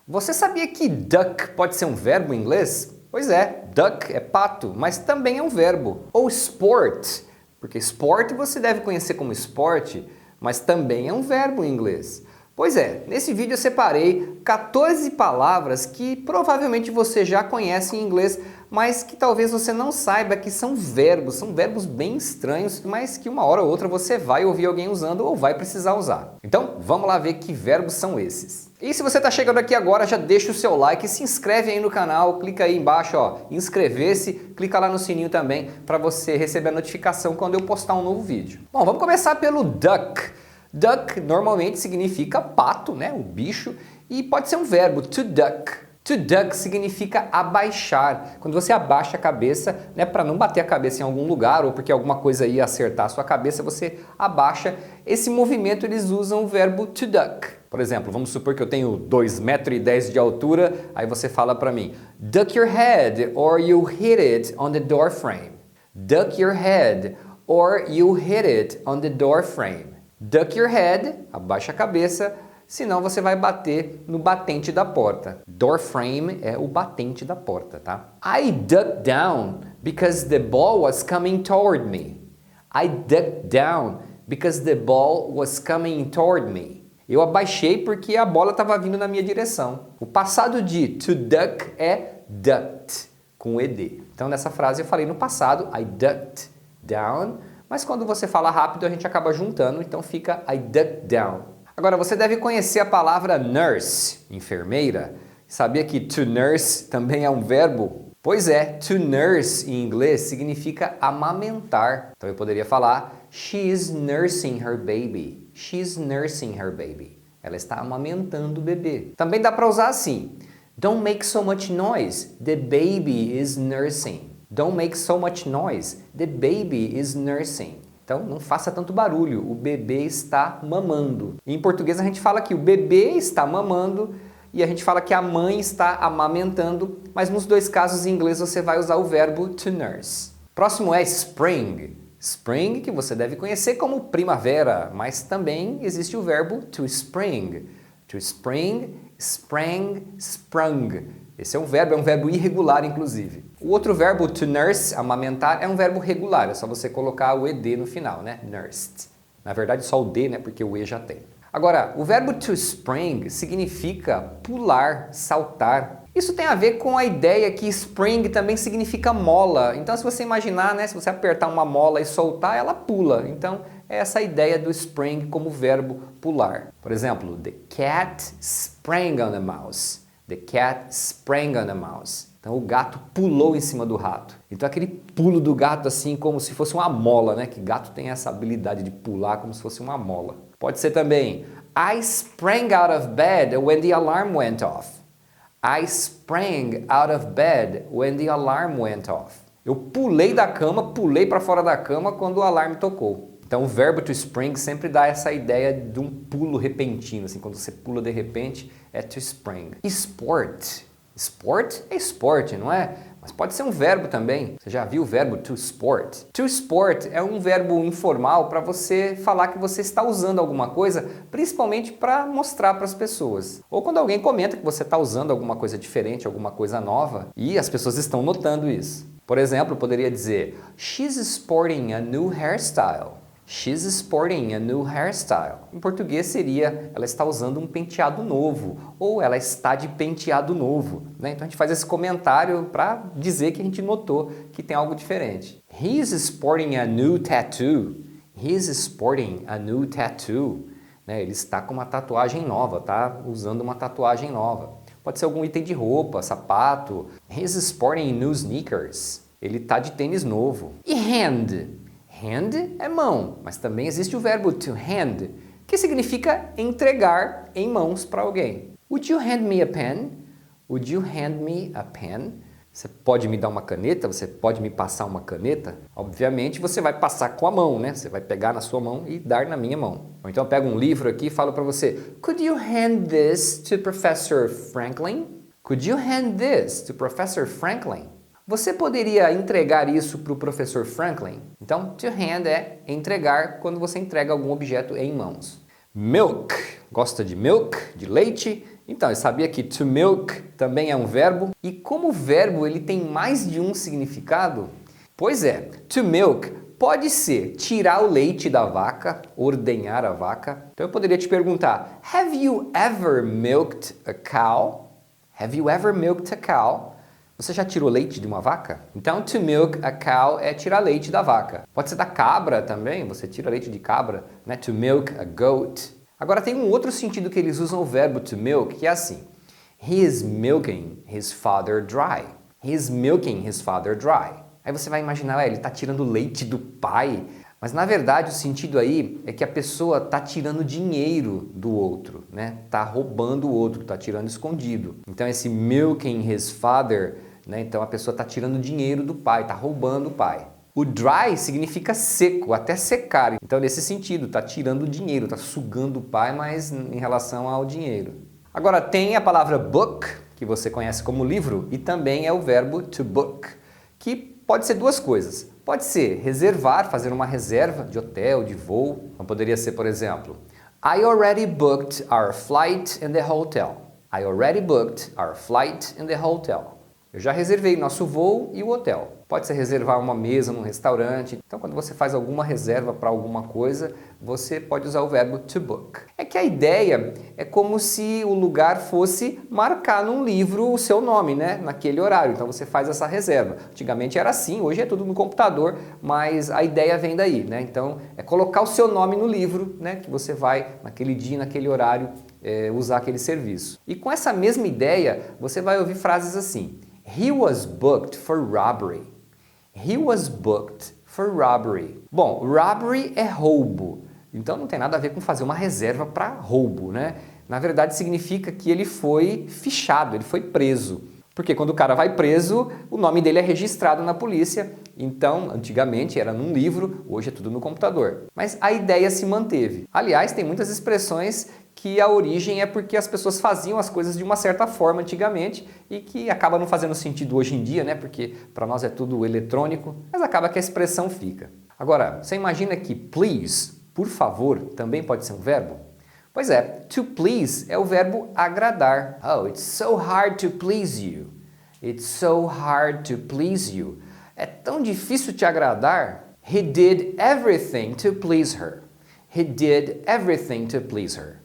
Você sabia que duck pode ser um verbo em inglês? Pois é, duck é pato, mas também é um verbo. Ou sport, porque sport você deve conhecer como esporte, mas também é um verbo em inglês. Pois é, nesse vídeo eu separei 14 palavras que provavelmente você já conhece em inglês, mas que talvez você não saiba que são verbos bem estranhos, mas que uma hora ou outra você vai ouvir alguém usando ou vai precisar usar. Então, vamos lá ver que verbos são esses. E se você está chegando aqui agora, já deixa o seu like, se inscreve aí no canal, clica aí embaixo, ó, inscrever-se, clica lá no sininho também para você receber a notificação quando eu postar um novo vídeo. Bom, vamos começar pelo duck. Duck normalmente significa pato, né, o bicho, e pode ser um verbo, to duck. To duck significa abaixar. Quando você abaixa a cabeça, né, para não bater a cabeça em algum lugar ou porque alguma coisa ia acertar a sua cabeça, você abaixa. Esse movimento eles usam o verbo to duck. Por exemplo, vamos supor que eu tenho 2,10 metros de altura, aí você fala para mim, duck your head or you hit it on the door frame. Duck your head or you hit it on the door frame. Duck your head, abaixa a cabeça, senão você vai bater no batente da porta. Door frame é o batente da porta, tá? I ducked down because the ball was coming toward me. I ducked down because the ball was coming toward me. Eu abaixei porque a bola estava vindo na minha direção. O passado de to duck é ducked, com ed. Então nessa frase eu falei no passado, I ducked down, mas quando você fala rápido a gente acaba juntando, então fica I ducked down. Agora, você deve conhecer a palavra nurse, enfermeira. Sabia que to nurse também é um verbo? Pois é, to nurse em inglês significa amamentar. Então eu poderia falar, she is nursing her baby. She's nursing her baby. Ela está amamentando o bebê. Também dá para usar assim, don't make so much noise. The baby is nursing. Don't make so much noise. The baby is nursing. Então, não faça tanto barulho, o bebê está mamando. Em português a gente fala que o bebê está mamando e a gente fala que a mãe está amamentando, mas nos dois casos em inglês você vai usar o verbo to nurse. Próximo é spring. Spring, que você deve conhecer como primavera, mas também existe o verbo to spring. To spring, sprang, sprung. Esse é um verbo irregular, inclusive. O outro verbo, to nurse, amamentar, é um verbo regular, é só você colocar o ed no final, né? Nursed. Na verdade, só o d, né? Porque o e já tem. Agora, o verbo to spring significa pular, saltar. Isso tem a ver com a ideia que spring também significa mola. Então, se você imaginar, né? Se você apertar uma mola e soltar, ela pula. Então, é essa ideia do spring como verbo pular. Por exemplo, the cat sprang on the mouse. The cat sprang on the mouse. Então o gato pulou em cima do rato. Então aquele pulo do gato assim como se fosse uma mola, né? Que gato tem essa habilidade de pular como se fosse uma mola. Pode ser também I sprang out of bed when the alarm went off. I sprang out of bed when the alarm went off. Eu pulei da cama, pulei para fora da cama quando o alarme tocou. Então o verbo to spring sempre dá essa ideia de um pulo repentino, assim, quando você pula de repente, é to spring. Sport. Sport é esporte, não é? Mas pode ser um verbo também. Você já viu o verbo to sport? To sport é um verbo informal para você falar que você está usando alguma coisa, principalmente para mostrar para as pessoas. Ou quando alguém comenta que você está usando alguma coisa diferente, alguma coisa nova, e as pessoas estão notando isso. Por exemplo, eu poderia dizer, she's sporting a new hairstyle. She's sporting a new hairstyle. Em português seria, ela está usando um penteado novo, ou ela está de penteado novo, né? Então a gente faz esse comentário para dizer que a gente notou que tem algo diferente. He's sporting a new tattoo. He's sporting a new tattoo. Né? Ele está com uma tatuagem nova, tá usando uma tatuagem nova. Pode ser algum item de roupa, sapato. He's sporting new sneakers. Ele está de tênis novo. E hand? Hand é mão, mas também existe o verbo to hand, que significa entregar em mãos para alguém. Would you hand me a pen? Would you hand me a pen? Você pode me dar uma caneta? Você pode me passar uma caneta? Obviamente você vai passar com a mão, né? Você vai pegar na sua mão e dar na minha mão. Ou então eu pego um livro aqui e falo para você, could you hand this to Professor Franklin? Could you hand this to Professor Franklin? Você poderia entregar isso para o professor Franklin? Então, to hand é entregar quando você entrega algum objeto em mãos. Milk, gosta de milk, de leite? Então, eu sabia que to milk também é um verbo, e como o verbo ele tem mais de um significado, pois é, to milk pode ser tirar o leite da vaca, ordenhar a vaca. Então eu poderia te perguntar, have you ever milked a cow? Have you ever milked a cow? Você já tirou leite de uma vaca? Então, to milk a cow é tirar leite da vaca. Pode ser da cabra também, você tira leite de cabra, né? To milk a goat. Agora tem um outro sentido que eles usam o verbo to milk, que é assim. He is milking his father dry. He is milking his father dry. Aí você vai imaginar, ele está tirando leite do pai. Mas na verdade o sentido aí é que a pessoa está tirando dinheiro do outro, né? Está roubando o outro, está tirando escondido. Então esse milking his father, né? Então a pessoa está tirando dinheiro do pai, está roubando o pai. O dry significa seco, até secar. Então nesse sentido, está tirando dinheiro, está sugando o pai, mas em relação ao dinheiro. Agora tem a palavra book, que você conhece como livro, e também é o verbo to book, que pode ser duas coisas. Pode ser reservar, fazer uma reserva de hotel, de voo. Então poderia ser, por exemplo, I already booked our flight in the hotel. I already booked our flight in the hotel. Eu já reservei nosso voo e o hotel. Pode ser reservar uma mesa num restaurante. Então, quando você faz alguma reserva para alguma coisa, você pode usar o verbo to book. É que a ideia é como se o lugar fosse marcar num livro o seu nome, né? Naquele horário. Então, você faz essa reserva. Antigamente era assim, hoje é tudo no computador, mas a ideia vem daí, né? Então, é colocar o seu nome no livro, né? Que você vai, naquele dia, naquele horário, usar aquele serviço. E com essa mesma ideia, você vai ouvir frases assim. He was booked for robbery. He was booked for robbery. Bom, robbery é roubo. Então não tem nada a ver com fazer uma reserva para roubo, né? Na verdade significa que ele foi fichado, ele foi preso. Porque quando o cara vai preso, o nome dele é registrado na polícia. Então, antigamente era num livro, hoje é tudo no computador. Mas a ideia se manteve. Aliás, tem muitas expressões que a origem é porque as pessoas faziam as coisas de uma certa forma antigamente e que acaba não fazendo sentido hoje em dia, né? Porque para nós é tudo eletrônico, mas acaba que a expressão fica. Agora, você imagina que please, por favor, também pode ser um verbo? Pois é, to please é o verbo agradar. Oh, it's so hard to please you. It's so hard to please you. É tão difícil te agradar. He did everything to please her. He did everything to please her.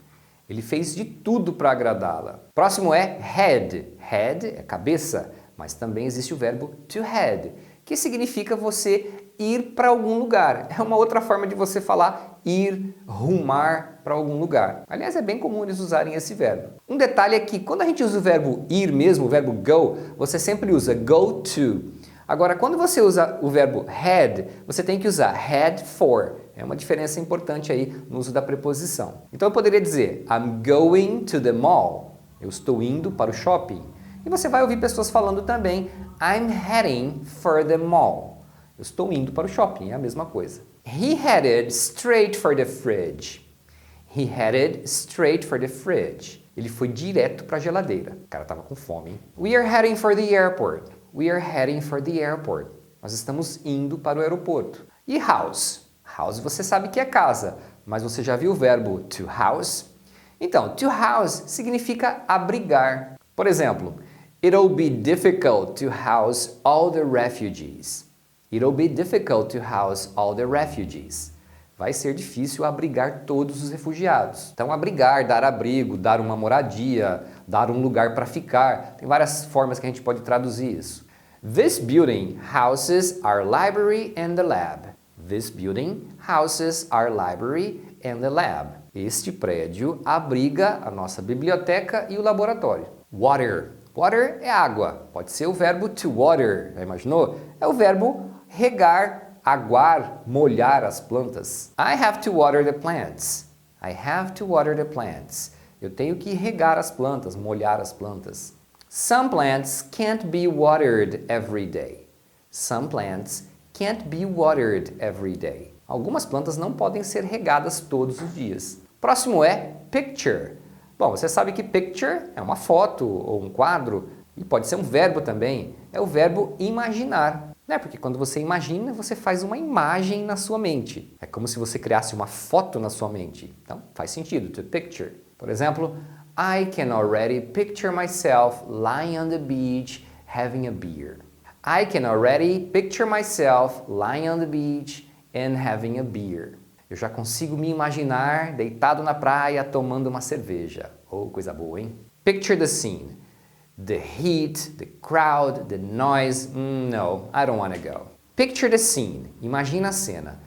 Ele fez de tudo para agradá-la. Próximo é head. Head é cabeça, mas também existe o verbo to head, que significa você ir para algum lugar. É uma outra forma de você falar ir, rumar para algum lugar. Aliás, é bem comum eles usarem esse verbo. Um detalhe é que quando a gente usa o verbo ir mesmo, o verbo go, você sempre usa go to. Agora, quando você usa o verbo head, você tem que usar head for. É uma diferença importante aí no uso da preposição. Então eu poderia dizer I'm going to the mall. Eu estou indo para o shopping. E você vai ouvir pessoas falando também I'm heading for the mall. Eu estou indo para o shopping, é a mesma coisa. He headed straight for the fridge. He headed straight for the fridge. Ele foi direto para a geladeira. O cara estava com fome, hein? We are heading for the airport. We are heading for the airport. Nós estamos indo para o aeroporto. E house? House você sabe que é casa, mas você já viu o verbo to house? Então, to house significa abrigar. Por exemplo, it'll be difficult to house all the refugees. It'll be difficult to house all the refugees. Vai ser difícil abrigar todos os refugiados. Então, abrigar, dar abrigo, dar uma moradia, dar um lugar para ficar. Tem várias formas que a gente pode traduzir isso. This building houses our library and the lab. This building houses our library and the lab. Este prédio abriga a nossa biblioteca e o laboratório. Water. Water é água. Pode ser o verbo to water. Já imaginou? É o verbo regar, aguar, molhar as plantas. I have to water the plants. I have to water the plants. Eu tenho que regar as plantas, molhar as plantas. Some plants can't be watered every day. Some plants can't be watered every day. Algumas plantas não podem ser regadas todos os dias. Próximo é picture. Bom, você sabe que picture é uma foto ou um quadro e pode ser um verbo também. É o verbo imaginar. Né? Porque quando você imagina, você faz uma imagem na sua mente. É como se você criasse uma foto na sua mente. Então, faz sentido, to picture. Por exemplo, I can already picture myself lying on the beach having a beer. I can already picture myself lying on the beach and having a beer. Eu já consigo me imaginar deitado na praia tomando uma cerveja. Oh, coisa boa, hein? Picture the scene. The heat, the crowd, the noise. No, I don't want to go. Picture the scene. Imagina a cena.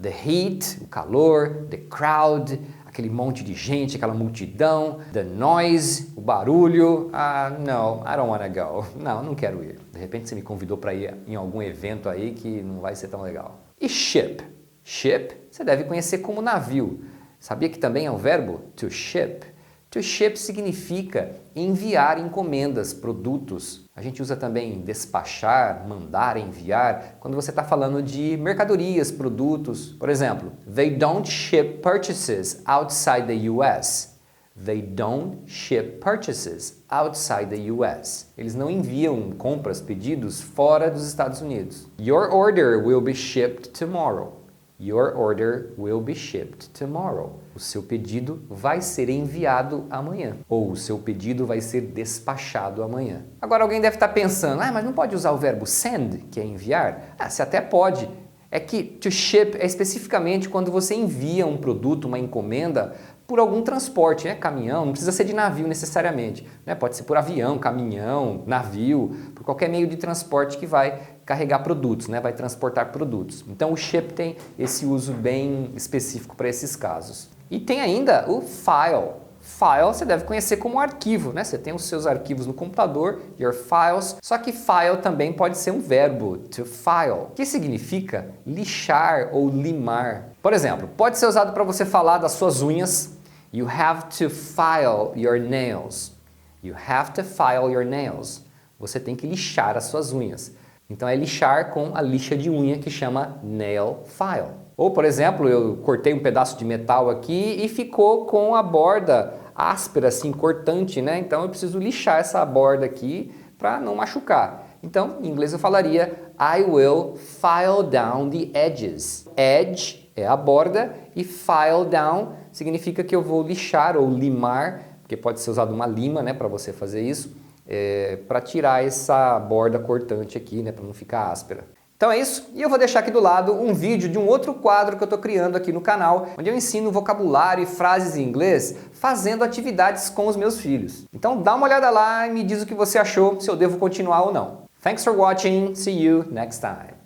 The heat, o calor, the crowd, aquele monte de gente, aquela multidão, the noise, o barulho. No, I don't want to go. Não quero ir. De repente você me convidou para ir em algum evento aí que não vai ser tão legal. E ship? Ship você deve conhecer como navio. Sabia que também é um verbo? To ship. To ship significa enviar encomendas, produtos. A gente usa também despachar, mandar, enviar, quando você está falando de mercadorias, produtos. Por exemplo, they don't ship purchases outside the US. They don't ship purchases outside the US. Eles não enviam compras, pedidos fora dos Estados Unidos. Your order will be shipped tomorrow. Your order will be shipped tomorrow. O seu pedido vai ser enviado amanhã. Ou o seu pedido vai ser despachado amanhã. Agora alguém deve estar pensando, mas não pode usar o verbo send, que é enviar? Você até pode. É que to ship é especificamente quando você envia um produto, uma encomenda, por algum transporte, caminhão, não precisa ser de navio necessariamente, pode ser por avião, caminhão, navio, por qualquer meio de transporte que vai carregar produtos, vai transportar produtos. Então o ship tem esse uso bem específico para esses casos. E tem ainda o file. File você deve conhecer como arquivo, Você tem os seus arquivos no computador, your files, só que file também pode ser um verbo, to file, que significa lixar ou limar. Por exemplo, pode ser usado para você falar das suas unhas. You have to file your nails. You have to file your nails. Você tem que lixar as suas unhas. Então é lixar com a lixa de unha que chama nail file. Ou, por exemplo, eu cortei um pedaço de metal aqui e ficou com a borda áspera, assim, cortante, Então eu preciso lixar essa borda aqui para não machucar. Então, em inglês eu falaria I will file down the edges. Edge é a borda e file down significa que eu vou lixar ou limar, porque pode ser usado uma lima, para você fazer isso, para tirar essa borda cortante aqui, para não ficar áspera. Então é isso, e eu vou deixar aqui do lado um vídeo de um outro quadro que eu estou criando aqui no canal, onde eu ensino vocabulário e frases em inglês fazendo atividades com os meus filhos. Então dá uma olhada lá e me diz o que você achou, se eu devo continuar ou não. Thanks for watching, see you next time.